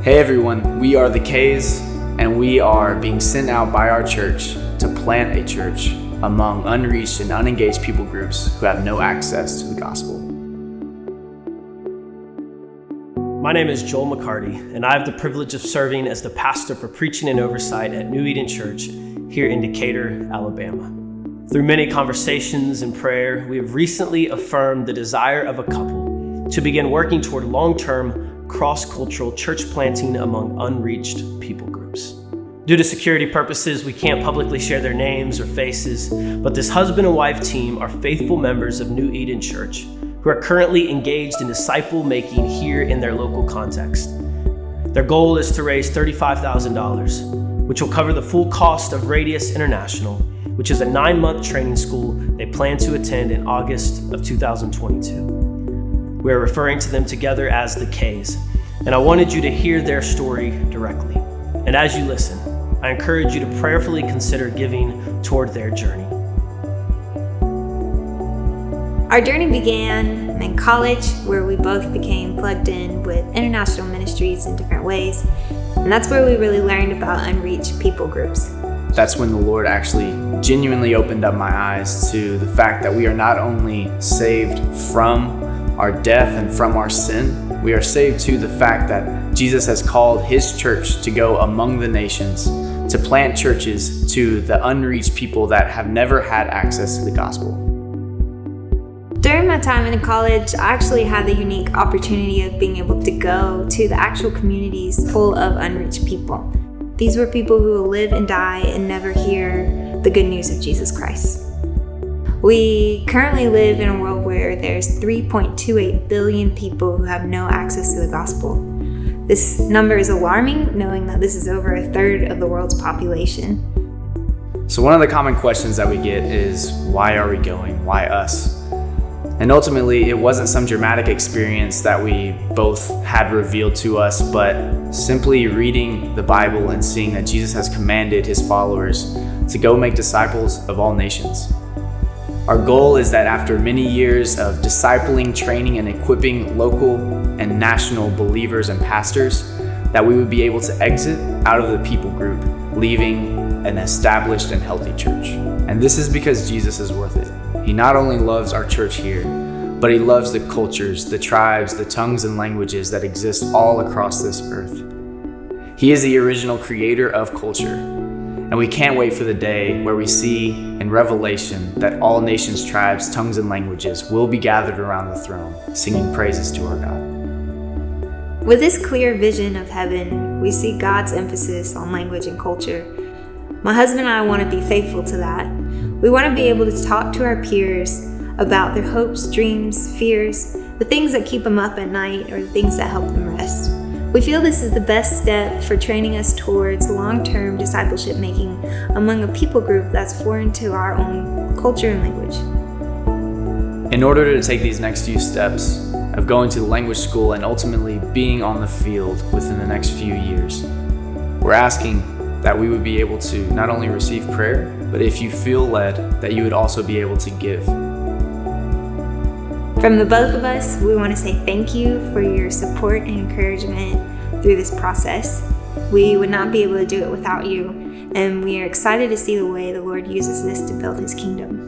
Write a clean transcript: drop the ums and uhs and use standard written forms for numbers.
Hey everyone, we are the K's, and we are being sent out by our church to plant a church among unreached and unengaged people groups who have no access to the gospel. My name is Joel McCarty, and I have the privilege of serving as the pastor for preaching and oversight at New Eden Church here in Decatur, Alabama. Through many conversations and prayer, we have recently affirmed the desire of a couple to begin working toward long-term cross-cultural church planting among unreached people groups. Due to security purposes, we can't publicly share their names or faces, but this husband and wife team are faithful members of New Eden Church who are currently engaged in disciple making here in their local context. Their goal is to raise $35,000, which will cover the full cost of Radius International, which is a 9-month training school they plan to attend in August of 2022. We are referring to them together as the K's, and I wanted you to hear their story directly. And as you listen, I encourage you to prayerfully consider giving toward their journey. Our journey began in college, where we both became plugged in with international ministries in different ways, and that's where we really learned about unreached people groups. That's when the Lord actually genuinely opened up my eyes to the fact that we are not only saved from our death and from our sin, we are saved to the fact that Jesus has called his church to go among the nations, to plant churches to the unreached people that have never had access to the gospel. During my time in college, I actually had the unique opportunity of being able to go to the actual communities full of unreached people. These were people who will live and die and never hear the good news of Jesus Christ. We currently live in a world where there's 3.28 billion people who have no access to the gospel. This number is alarming, knowing that this is over a third of the world's population. So one of the common questions that we get is, why are we going? Why us? And ultimately, it wasn't some dramatic experience that we both had revealed to us, but simply reading the Bible and seeing that Jesus has commanded his followers to go make disciples of all nations. Our goal is that after many years of discipling, training, and equipping local and national believers and pastors, that we would be able to exit out of the people group, leaving an established and healthy church. And this is because Jesus is worth it. He not only loves our church here, but he loves the cultures, the tribes, the tongues and languages that exist all across this earth. He is the original creator of culture. And we can't wait for the day where we see in Revelation that all nations, tribes, tongues, and languages will be gathered around the throne, singing praises to our God. With this clear vision of heaven, we see God's emphasis on language and culture. My husband and I want to be faithful to that. We want to be able to talk to our peers about their hopes, dreams, fears, the things that keep them up at night, or the things that help them rest. We feel this is the best step for training us towards long-term discipleship making among a people group that's foreign to our own culture and language. In order to take these next few steps of going to language school and ultimately being on the field within the next few years, we're asking that we would be able to not only receive prayer, but if you feel led, that you would also be able to give. From the both of us, we want to say thank you for your support and encouragement through this process. We would not be able to do it without you, and we are excited to see the way the Lord uses this to build his kingdom.